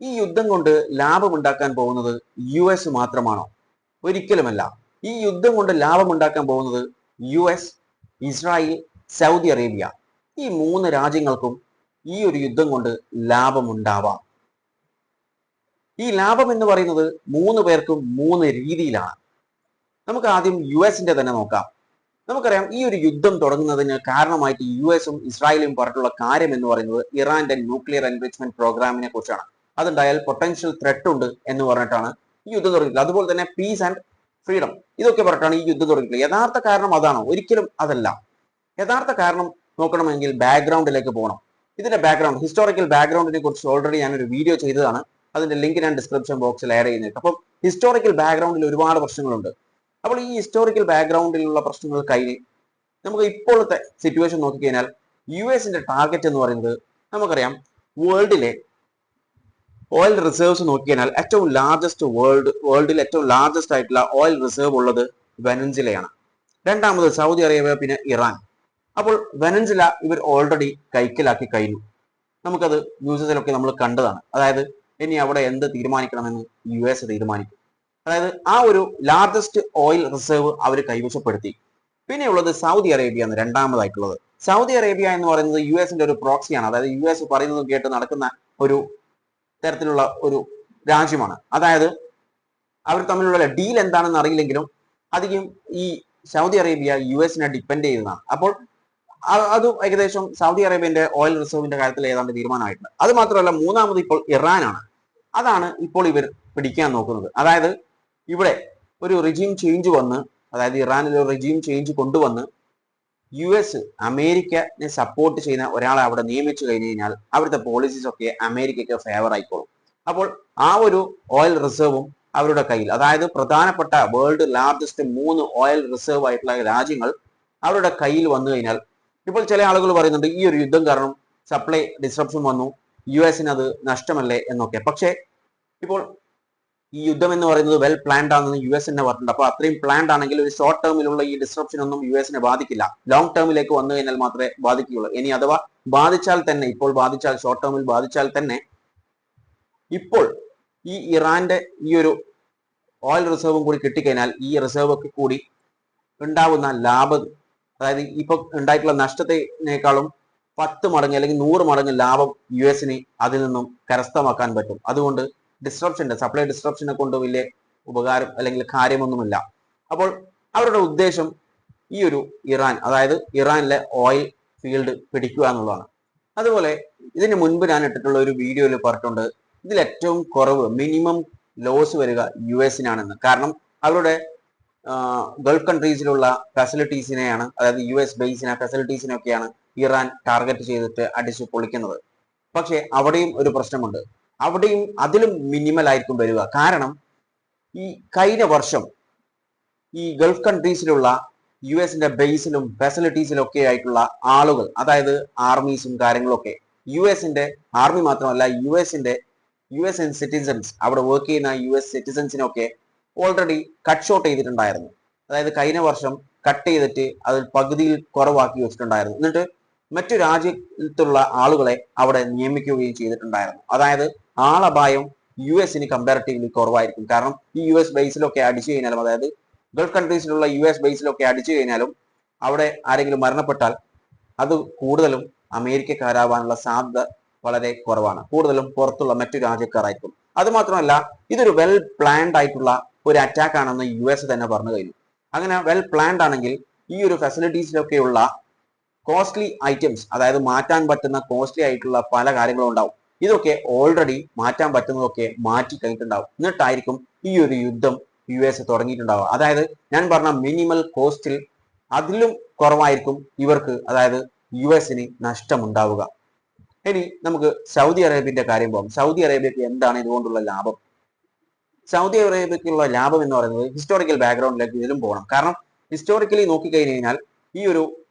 ഈ യുദ്ധം കൊണ്ട് ലാഭമുണ്ടാക്കാൻ പോകുന്നത് യു എസ് മാത്രമാണോ? ഒരിക്കലുമല്ല. ഈ യുദ്ധം കൊണ്ട് ലാഭമുണ്ടാക്കാൻ പോകുന്നത് U S, Israel, Saudi Arabia, ഈ 3 രാജ്യങ്ങൾക്കും ഈ ഒരു യുദ്ധം കൊണ്ട് ലാഭമുണ്ടാവാം. ഈ ലാഭം എന്ന് പറയുന്നത് 3 പേർക്കും 3 രീതിയിലാണ്. നമുക്ക് ആദ്യം യു എസിന്റെ തന്നെ നോക്കാം. നമുക്കറിയാം ഈ ഒരു യുദ്ധം തുടങ്ങുന്നതിന് കാരണമായിട്ട് യു എസും ഇസ്രായേലും പറഞ്ഞിട്ടുള്ള കാര്യം എന്ന് പറയുന്നത് ഇറാന്റെ ന്യൂക്ലിയർ എൻറിച്ച്മെന്റ് പ്രോഗ്രാമിനെ കുറിച്ചാണ്. അതുണ്ടായാൽ പൊട്ടൻഷ്യൽ ത്രെറ്റ് ഉണ്ട് എന്ന് പറഞ്ഞിട്ടാണ് ഈ യുദ്ധം തുടങ്ങിയിട്ടുള്ളത്. അതുപോലെ തന്നെ പീസ് ആൻഡ് ഫ്രീഡം ഇതൊക്കെ പറഞ്ഞിട്ടാണ് ഈ യുദ്ധം തുടങ്ങിയിട്ടുള്ളത്. യഥാർത്ഥ കാരണം അതാണോ? ഒരിക്കലും അതല്ല. യഥാർത്ഥ കാരണം നോക്കണമെങ്കിൽ ബാക്ക്ഗ്രൗണ്ടിലേക്ക് പോകണം. ഇതിന്റെ ബാക്ക്ഗ്രൗണ്ട്, ഹിസ്റ്റോറിക്കൽ ബാക്ക്ഗ്രൗണ്ടിനെ കുറിച്ച് ഓൾറെഡി ഞാനൊരു വീഡിയോ ചെയ്തതാണ്. അതിന്റെ ലിങ്ക് ഞാൻ ഡിസ്ക്രിപ്ഷൻ ബോക്സിൽ ആഡ് ചെയ്യുന്നുണ്ട്. അപ്പം ഹിസ്റ്റോറിക്കൽ ബാക്ക്ഗ്രൗണ്ടിൽ ഒരുപാട് പ്രശ്നങ്ങളുണ്ട്. അപ്പോൾ ഈ ഹിസ്റ്റോറിക്കൽ ബാക്ക്ഗ്രൗണ്ടിലുള്ള പ്രശ്നങ്ങൾ കഴിഞ്ഞ് നമുക്ക് ഇപ്പോഴത്തെ സിറ്റുവേഷൻ നോക്കിക്കഴിഞ്ഞാൽ യു എസിന്റെ ടാർഗറ്റ് എന്ന് പറയുന്നത് നമുക്കറിയാം, വേൾഡിലെ ഓയിൽ റിസർവ്സ് നോക്കിക്കഴിഞ്ഞാൽ ഏറ്റവും ലാർജസ്റ്റ് വേൾഡിൽ ഏറ്റവും ലാർജസ്റ്റ് ആയിട്ടുള്ള ഓയിൽ റിസർവ് ഉള്ളത് വെനൻസിലയാണ്. രണ്ടാമത് സൗദി അറേബ്യ, പിന്നെ ഇറാൻ. അപ്പോൾ വെനൻസില ഇവർ ഓൾറെഡി കൈക്കലാക്കി കഴിഞ്ഞു. നമുക്കത് ന്യൂസിലൊക്കെ നമ്മൾ കണ്ടതാണ്. അതായത് ഇനി അവിടെ എന്ത് തീരുമാനിക്കണമെന്ന് യു എസ് തീരുമാനിക്കും. അതായത് ആ ഒരു ലാർജസ്റ്റ് ഓയിൽ റിസർവ് അവർ കൈവശപ്പെടുത്തി. പിന്നെയുള്ളത് സൗദി അറേബ്യ എന്ന് രണ്ടാമതായിട്ടുള്ളത്. സൗദി അറേബ്യ എന്ന് പറയുന്നത് യു എസിന്റെ ഒരു പ്രോക്സിയാണ്. അതായത് യു എസ് പറയുന്നത് കേട്ട് നടക്കുന്ന ഒരു തരത്തിലുള്ള ഒരു രാജ്യമാണ്. അതായത് അവർ തമ്മിലുള്ള ഡീൽ എന്താണെന്ന് അറിയില്ലെങ്കിലും അധികം ഈ സൗദി അറേബ്യ യു എസിനെ ഡിപ്പെൻഡ് ചെയ്യുന്നതാണ്. അപ്പോൾ അത് ഏകദേശം സൗദി അറേബ്യന്റെ ഓയിൽ റിസർവിന്റെ കാര്യത്തിൽ ഏതാണ്ട് തീരുമാനമായിട്ടുണ്ട്. അത് മാത്രമല്ല, മൂന്നാമത് ഇപ്പോൾ ഇറാനാണ്. അതാണ് ഇപ്പോൾ ഇവർ പിടിക്കാൻ നോക്കുന്നത്. അതായത് ഇവിടെ ഒരു റിജീം ചേഞ്ച് വന്ന്, അതായത് ഇറാനിൽ ഒരു റിജീം ചേഞ്ച് കൊണ്ടുവന്ന് യു എസ് അമേരിക്കനെ സപ്പോർട്ട് ചെയ്യുന്ന ഒരാളെ അവിടെ നിയമിച്ചു കഴിഞ്ഞു കഴിഞ്ഞാൽ അവിടുത്തെ പോളിസീസ് ഒക്കെ അമേരിക്കയ്ക്ക് ഫേവർ ആയിക്കോളും. അപ്പോൾ ആ ഒരു ഓയിൽ റിസർവും അവരുടെ കയ്യിൽ, അതായത് പ്രധാനപ്പെട്ട വേൾഡ് ലാർജസ്റ്റ് 3 ഓയിൽ റിസർവ് ആയിട്ടുള്ള രാജ്യങ്ങൾ അവരുടെ കയ്യിൽ വന്നു കഴിഞ്ഞാൽ, ഇപ്പോൾ ചില ആളുകൾ പറയുന്നുണ്ട് ഈ ഒരു യുദ്ധം കാരണം സപ്ലൈ ഡിസ്റപ്ഷൻ വന്നു, യു എസിന് അത് നഷ്ടമല്ലേ എന്നൊക്കെ. പക്ഷേ ഇപ്പോൾ ഈ യുദ്ധം എന്ന് പറയുന്നത് വെൽ പ്ലാൻഡ് ആണെന്ന് യു എസ് തന്നെ പറഞ്ഞിട്ടുണ്ട്. അപ്പോൾ അത്രയും പ്ലാൻഡ് ആണെങ്കിൽ ഒരു ഷോർട്ട് ടേമിലുള്ള ഈ ഡിസ്റപ്ഷൻ ഒന്നും യു എസിനെ ബാധിക്കില്ല. ലോങ് ടേമിലേക്ക് വന്നു കഴിഞ്ഞാൽ മാത്രമേ ബാധിക്കുകയുള്ളൂ. ഇനി അഥവാ ബാധിച്ചാൽ തന്നെ, ഇപ്പോൾ ബാധിച്ചാൽ, ഷോർട്ട് ടേമിൽ ബാധിച്ചാൽ തന്നെ, ഇപ്പോൾ ഈ ഇറാന്റെ ഈ ഒരു ഓയിൽ റിസർവും കൂടി കിട്ടിക്കഴിഞ്ഞാൽ ഈ റിസർവ് ഒക്കെ കൂടി ഉണ്ടാവുന്ന ലാഭം, അതായത് ഇപ്പൊ ഉണ്ടായിട്ടുള്ള നഷ്ടത്തിനേക്കാളും 10 മടങ്ങ് അല്ലെങ്കിൽ 100 മടങ്ങ് ലാഭം യു എസിന് അതിൽ നിന്നും കരസ്ഥമാക്കാൻ പറ്റും. അതുകൊണ്ട് സപ്ലൈ ഡിസ്ട്രപ്ഷനെ കൊണ്ട് വലിയ ഉപകാരം അല്ലെങ്കിൽ കാര്യമൊന്നുമില്ല. അപ്പോൾ അവരുടെ ഉദ്ദേശം ഈ ഒരു ഇറാൻ, അതായത് ഇറാനിലെ ഓയിൽ ഫീൽഡ് പിടിക്കുക എന്നുള്ളതാണ്. അതുപോലെ ഇതിന് മുൻപ് ഞാൻ ഇട്ടിട്ടുള്ള ഒരു വീഡിയോയിൽ പറഞ്ഞിട്ടുണ്ട്, ഇതിൽ ഏറ്റവും കുറവ് മിനിമം ലോസ് വരിക യു എസിനാണെന്ന്. കാരണം അവരുടെ ഗൾഫ് കൺട്രീസിലുള്ള ഫെസിലിറ്റീസിനെയാണ്, അതായത് യു എസ് ബേസിനെ ഫെസിലിറ്റീസിനൊക്കെയാണ് ഇറാൻ ടാർഗറ്റ് ചെയ്തിട്ട് അടിച്ചു പൊളിക്കുന്നത്. പക്ഷെ അവിടെയും ഒരു പ്രശ്നമുണ്ട്. അവിടെയും അതിലും മിനിമൽ ആയിരിക്കും വരിക. കാരണം ഈ കഴിഞ്ഞ വർഷം ഈ ഗൾഫ് കൺട്രീസിലുള്ള യു എസിന്റെ ബേസിലും ഫെസിലിറ്റീസിലും ഒക്കെ ആയിട്ടുള്ള ആളുകൾ, അതായത് ആർമീസും കാര്യങ്ങളൊക്കെ, യു എസിന്റെ ആർമി മാത്രമല്ല യു എസ് സിറ്റിസൺസ്, അവിടെ വർക്ക് ചെയ്യുന്ന യു എസ് സിറ്റിസൺസിനൊക്കെ ഓൾറെഡി കട്ട് ഷോട്ട് ചെയ്തിട്ടുണ്ടായിരുന്നു. അതായത് കഴിഞ്ഞ വർഷം കട്ട് ചെയ്തിട്ട് അതിൽ പകുതിയിൽ കുറവാക്കി വെച്ചിട്ടുണ്ടായിരുന്നു. എന്നിട്ട് മറ്റു രാജ്യത്തുള്ള ആളുകളെ അവിടെ നിയമിക്കുകയും ചെയ്തിട്ടുണ്ടായിരുന്നു. അതായത് ആളപായം യു എസിന് കമ്പാരിറ്റീവ്ലി കുറവായിരിക്കും. കാരണം ഈ യു എസ് ബേസിലൊക്കെ അടിച്ചു കഴിഞ്ഞാലും, അതായത് ഗൾഫ് കൺട്രീസിലുള്ള യു എസ് ബേസിലൊക്കെ അടിച്ചു കഴിഞ്ഞാലും അവിടെ ആരെങ്കിലും മരണപ്പെട്ടാൽ അത് കൂടുതലും അമേരിക്കക്കാരാവാനുള്ള സാധ്യത വളരെ കുറവാണ്. കൂടുതലും പുറത്തുള്ള മറ്റു രാജ്യക്കാരായിരിക്കും. അത് മാത്രമല്ല, ഇതൊരു വെൽ പ്ലാൻഡ് ആയിട്ടുള്ള ഒരു അറ്റാക്ക് ആണെന്ന് യു എസ് തന്നെ പറഞ്ഞു കഴിഞ്ഞു. അങ്ങനെ വെൽ പ്ലാൻഡ് ആണെങ്കിൽ ഈ ഒരു ഫെസിലിറ്റീസിലൊക്കെയുള്ള കോസ്റ്റ്ലി ഐറ്റംസ്, അതായത് മാറ്റാൻ പറ്റുന്ന കോസ്റ്റ്ലി ആയിട്ടുള്ള പല കാര്യങ്ങളും ഉണ്ടാവും. ഇതൊക്കെ ഓൾറെഡി മാറ്റാൻ പറ്റുന്നതൊക്കെ മാറ്റി കഴിഞ്ഞിട്ടുണ്ടാവും. എന്നിട്ടായിരിക്കും ഈ ഒരു യുദ്ധം യു എസ് തുടങ്ങിയിട്ടുണ്ടാവുക. അതായത് ഞാൻ പറഞ്ഞ മിനിമൽ കോസ്റ്റിൽ അതിലും കുറവായിരിക്കും ഇവർക്ക്, അതായത് യു എസിന് നഷ്ടമുണ്ടാവുക. ഇനി നമുക്ക് സൗദി അറേബ്യന്റെ കാര്യം പോകാം. സൗദി അറേബ്യക്ക് എന്താണ് ഇതുകൊണ്ടുള്ള ലാഭം? സൗദി അറേബ്യക്കുള്ള ലാഭം എന്ന് പറയുന്നത് ഹിസ്റ്റോറിക്കൽ ബാക്ക്ഗ്രൗണ്ടിലേക്ക് ഇതിലും പോകണം. കാരണം ഹിസ്റ്റോറിക്കലി നോക്കിക്കഴിഞ്ഞു കഴിഞ്ഞാൽ ഈ ഒരു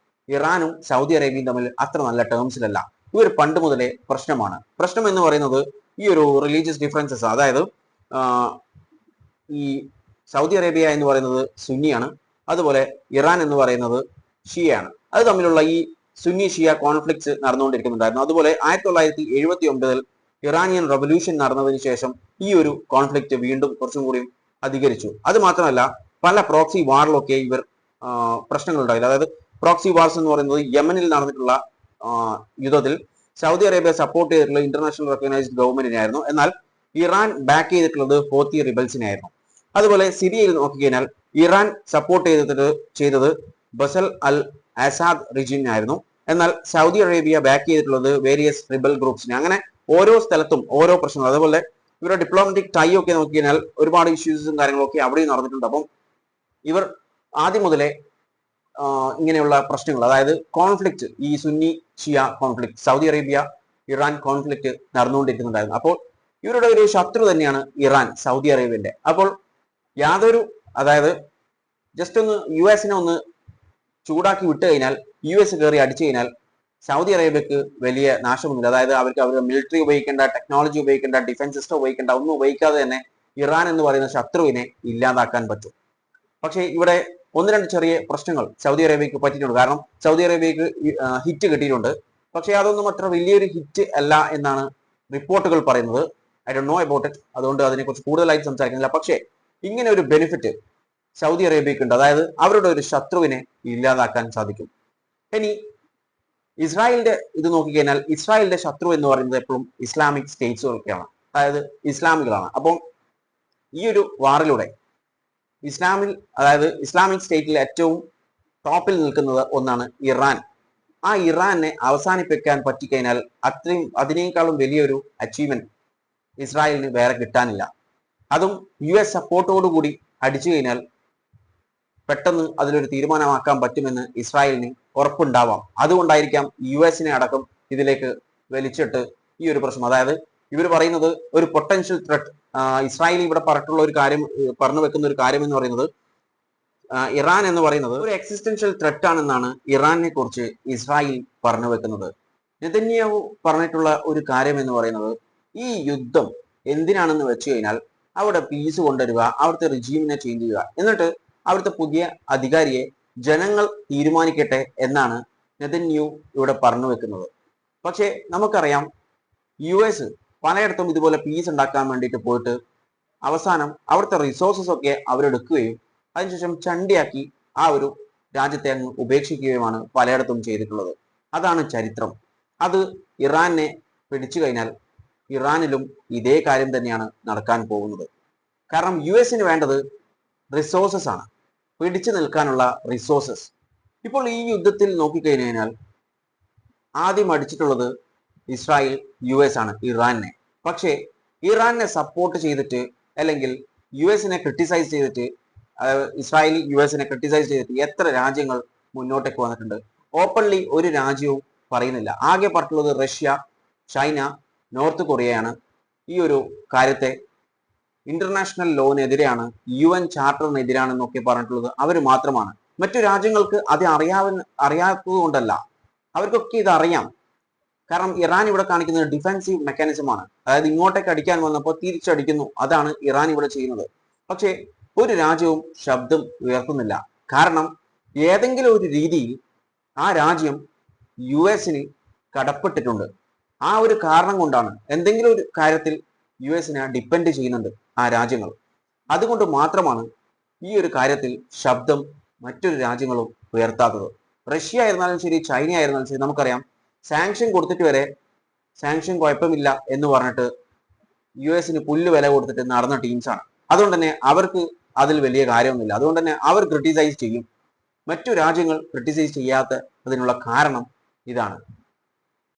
ഇറാനും സൗദി അറേബ്യയും തമ്മിൽ അത്ര നല്ല ടേംസിലല്ല. ഇവർ പണ്ട് മുതലേ പ്രശ്നമാണ്. പ്രശ്നം എന്ന് പറയുന്നത് ഈ ഒരു റിലീജിയസ് ഡിഫറൻസസ്. അതായത് ഈ സൗദി അറേബ്യ എന്ന് പറയുന്നത് സുന്നിയാണ്, അതുപോലെ ഇറാൻ എന്ന് പറയുന്നത് ഷിയയാണ്. അത് തമ്മിലുള്ള ഈ സുന്നി ഷിയ കോൺഫ്ലിക്ട്സ് നടന്നുകൊണ്ടിരിക്കുന്നുണ്ടായിരുന്നു. അതുപോലെ 1979 ഇറാനിയൻ റവല്യൂഷൻ നടന്നതിന് ശേഷം ഈ ഒരു കോൺഫ്ലിക്റ്റ് വീണ്ടും കുറച്ചും കൂടി അധികരിച്ചു. അത് മാത്രമല്ല പല പ്രോക്സി വാറിലൊക്കെ ഇവർ പ്രശ്നങ്ങൾ ഉണ്ടായില്ല. അതായത് പ്രോക്സി വാർസ് എന്ന് പറയുന്നത് യമനിൽ നടന്നിട്ടുള്ള യുദ്ധത്തിൽ സൗദി അറേബ്യ സപ്പോർട്ട് ചെയ്തിട്ടുള്ള ഇന്റർനാഷണൽ റെക്കഗ്നൈസ്ഡ് ഗവൺമെന്റിനായിരുന്നു, എന്നാൽ ഇറാൻ ബാക്ക് ചെയ്തിട്ടുള്ളത് ഹോത്തി റിബൽസിനായിരുന്നു. അതുപോലെ സിറിയയിൽ നോക്കിക്കഴിഞ്ഞാൽ ഇറാൻ സപ്പോർട്ട് ചെയ്തത് ബസൽ അൽ അസാദ് റിജിനായിരുന്നു, എന്നാൽ സൗദി അറേബ്യ ബാക്ക് ചെയ്തിട്ടുള്ളത് വേരിയസ് റിബൽ ഗ്രൂപ്പ്സിനെ. അങ്ങനെ ഓരോ സ്ഥലത്തും ഓരോ പ്രശ്നങ്ങൾ. അതുപോലെ ഇവരുടെ ഡിപ്ലോമാറ്റിക് ടൈ ഒക്കെ നോക്കിക്കഴിഞ്ഞാൽ ഒരുപാട് ഇഷ്യൂസും കാര്യങ്ങളൊക്കെ അവിടെയും നടന്നിട്ടുണ്ട്. അപ്പം ഇവർ ആദ്യം മുതലേ ഇങ്ങനെയുള്ള പ്രശ്നങ്ങൾ, അതായത് കോൺഫ്ലിക്റ്റ്, ഈ Sunni Shia conflict, Saudi Arabia Iran conflict നടന്നുകൊണ്ടിരിക്കുന്നുണ്ടായിരുന്നു. അപ്പോൾ ഇവരുടെ ഒരു ശത്രു തന്നെയാണ് ഇറാൻ, സൗദി അറേബ്യന്റെ. അപ്പോൾ അതായത് ജസ്റ്റ് ഒന്ന് US ഒന്ന് ചൂടാക്കി വിട്ട് കഴിഞ്ഞാൽ, US കയറി അടിച്ചു കഴിഞ്ഞാൽ സൗദി അറേബ്യക്ക് വലിയ നാശമൊന്നുമില്ല. അതായത് അവരുടെ മിലിറ്ററി ഉപയോഗിക്കേണ്ട, ടെക്നോളജി ഉപയോഗിക്കേണ്ട, ഡിഫൻസ് സിസ്റ്റം ഉപയോഗിക്കേണ്ട, ഒന്നും ഉപയോഗിക്കാതെ തന്നെ ഇറാൻ എന്ന് പറയുന്ന ശത്രുവിനെ ഇല്ലാതാക്കാൻ പറ്റും. പക്ഷേ ഇവിടെ ഒന്ന് രണ്ട് ചെറിയ പ്രശ്നങ്ങൾ സൗദി അറേബ്യക്ക് പറ്റിയിട്ടുണ്ട്. കാരണം സൗദി അറേബ്യക്ക് ഹിറ്റ് കിട്ടിയിട്ടുണ്ട്, പക്ഷേ അതൊന്നും അത്ര വലിയൊരു ഹിറ്റ് അല്ല എന്നാണ് റിപ്പോർട്ടുകൾ പറയുന്നത്. I don't know about it, അതുകൊണ്ട് അതിനെക്കുറിച്ച് കൂടുതലായിട്ട് സംസാരിക്കുന്നില്ല. പക്ഷേ ഇങ്ങനെ ഒരു ബെനിഫിറ്റ് സൗദി അറേബ്യക്ക് ഉണ്ട്, അതായത് അവരുടെ ഒരു ശത്രുവിനെ ഇല്ലാതാക്കാൻ സാധിക്കും. ഇനി ഇസ്രായേലിന്റെ ഇത് നോക്കിക്കഴിഞ്ഞാൽ ഇസ്രായേലിന്റെ ശത്രു എന്ന് പറയുന്നത് എപ്പോഴും ഇസ്ലാമിക് സ്റ്റേറ്റ്സുകളൊക്കെയാണ്, അതായത് ഇസ്ലാമികളാണ്. അപ്പം ഈ ഒരു വാറിലൂടെ ഇസ്ലാമിക് സ്റ്റേറ്റിൽ ഏറ്റവും ടോപ്പിൽ നിൽക്കുന്നത് ഒന്നാണ് ഇറാൻ. ആ ഇറാനെ അവസാനിപ്പിക്കാൻ പറ്റിക്കഴിഞ്ഞാൽ അതിനേക്കാളും വലിയൊരു അച്ചീവ്മെന്റ് ഇസ്രായേലിന് വേറെ കിട്ടാനില്ല. അതും US സപ്പോർട്ടോടുകൂടി അടിച്ചു കഴിഞ്ഞാൽ പെട്ടെന്ന് അതിലൊരു തീരുമാനമാക്കാൻ പറ്റുമെന്ന് ഇസ്രായേലിന് ഉറപ്പുണ്ടാവാം. അതുകൊണ്ടായിരിക്കാം US അടക്കം ഇതിലേക്ക് വലിച്ചിട്ട് ഈ ഒരു പ്രശ്നം, അതായത് ഇവർ പറയുന്നത് ഒരു പൊട്ടൻഷ്യൽ ത്രെറ്റ്, ഇസ്രായേൽ ഇവിടെ പറഞ്ഞു വെക്കുന്ന ഒരു കാര്യം എന്ന് പറയുന്നത്, ഇറാൻ എന്ന് പറയുന്നത് ഒരു എക്സിസ്റ്റൻഷ്യൽ ത്രെറ്റ് ആണെന്നാണ് ഇറാനെ കുറിച്ച് ഇസ്രായേൽ പറഞ്ഞു വെക്കുന്നത്. നെതന്യാഹു പറഞ്ഞിട്ടുള്ള ഒരു കാര്യം എന്ന് പറയുന്നത്, ഈ യുദ്ധം എന്തിനാണെന്ന് വെച്ച് കഴിഞ്ഞാൽ അവിടെ പീസ് കൊണ്ടുവരിക, അവിടുത്തെ റിജീമിനെ ചേഞ്ച് ചെയ്യുക, എന്നിട്ട് അവിടുത്തെ പുതിയ അധികാരിയെ ജനങ്ങൾ തീരുമാനിക്കട്ടെ എന്നാണ് നെതന്യാഹു ഇവിടെ പറഞ്ഞു വെക്കുന്നത്. പക്ഷേ നമുക്കറിയാം US പലയിടത്തും ഇതുപോലെ പീസ് ഉണ്ടാക്കാൻ വേണ്ടിയിട്ട് പോയിട്ട് അവസാനം അവിടുത്തെ റിസോഴ്സസ് ഒക്കെ അവരെടുക്കുകയും അതിനുശേഷം ചണ്ടിയാക്കി ആ ഒരു രാജ്യത്തെ അങ്ങ് ഉപേക്ഷിക്കുകയുമാണ് പലയിടത്തും ചെയ്തിട്ടുള്ളത്. അതാണ് ചരിത്രം. അത് ഇറാനെ പിടിച്ചു കഴിഞ്ഞാൽ ഇറാനിലും ഇതേ കാര്യം തന്നെയാണ് നടക്കാൻ പോകുന്നത്. കാരണം US വേണ്ടത് റിസോഴ്സസ് ആണ്, പിടിച്ചു നിൽക്കാനുള്ള റിസോഴ്സസ്. ഇപ്പോൾ ഈ യുദ്ധത്തിൽ നോക്കിക്കഴിഞ്ഞു കഴിഞ്ഞാൽ ആദ്യം അടിച്ചിട്ടുള്ളത് ഇസ്രായേൽ US ആണ് ഇറാനെ. പക്ഷേ ഇറാനെ സപ്പോർട്ട് ചെയ്തിട്ട് അല്ലെങ്കിൽ US ക്രിട്ടിസൈസ് ചെയ്തിട്ട്, ഇസ്രായേൽ US ക്രിട്ടിസൈസ് ചെയ്തിട്ട് എത്ര രാജ്യങ്ങൾ മുന്നോട്ടേക്ക് വന്നിട്ടുണ്ട്? ഓപ്പൺലി ഒരു രാജ്യവും പറയുന്നില്ല. ആകെ പറഞ്ഞിട്ടുള്ളത് റഷ്യ, ചൈന, നോർത്ത് കൊറിയയാണ് ഈ ഒരു കാര്യത്തെ ഇന്റർനാഷണൽ ലോനെതിരെയാണ്, UN ചാർട്ടറിനെതിരാണെന്നൊക്കെ പറഞ്ഞിട്ടുള്ളത് അവർ മാത്രമാണ്. മറ്റു രാജ്യങ്ങൾക്ക് അത് അറിയാത്തത് കൊണ്ടല്ല, അവർക്കൊക്കെ ഇത് അറിയാം. കാരണം ഇറാൻ ഇവിടെ കാണിക്കുന്നത് ഡിഫെൻസീവ് മെക്കാനിസമാണ്, അതായത് ഇങ്ങോട്ടേക്ക് അടിക്കാൻ വന്നപ്പോൾ തിരിച്ചടിക്കുന്നു, അതാണ് ഇറാൻ ഇവിടെ ചെയ്യുന്നത്. പക്ഷേ ഒരു രാജ്യവും ശബ്ദം ഉയർത്തുന്നില്ല. കാരണം ഏതെങ്കിലും ഒരു രീതിയിൽ ആ രാജ്യം US കടപ്പെട്ടിട്ടുണ്ട്. ആ ഒരു കാരണം കൊണ്ടാണ്, എന്തെങ്കിലും ഒരു കാര്യത്തിൽ US ഡിപ്പെൻഡ് ചെയ്യുന്നുണ്ട് ആ രാജ്യങ്ങൾ. അതുകൊണ്ട് മാത്രമാണ് ഈ ഒരു കാര്യത്തിൽ ശബ്ദം മറ്റൊരു രാജ്യങ്ങളും ഉയർത്താത്തത്. റഷ്യ ആയിരുന്നാലും ശരി, ചൈന ആയിരുന്നാലും ശരി, നമുക്കറിയാം സാങ്ഷൻ കൊടുത്തിട്ട് വരെ സാങ്ഷൻ കുഴപ്പമില്ല എന്ന് പറഞ്ഞിട്ട് US പുല്ല് വില കൊടുത്തിട്ട് നടന്ന ടീംസാണ്. അതുകൊണ്ട് തന്നെ അവർക്ക് അതിൽ വലിയ കാര്യമൊന്നുമില്ല. അതുകൊണ്ട് തന്നെ അവർ ക്രിട്ടിസൈസ് ചെയ്യും. മറ്റു രാജ്യങ്ങൾ ക്രിട്ടിസൈസ് ചെയ്യാത്ത അതിനുള്ള കാരണം ഇതാണ്.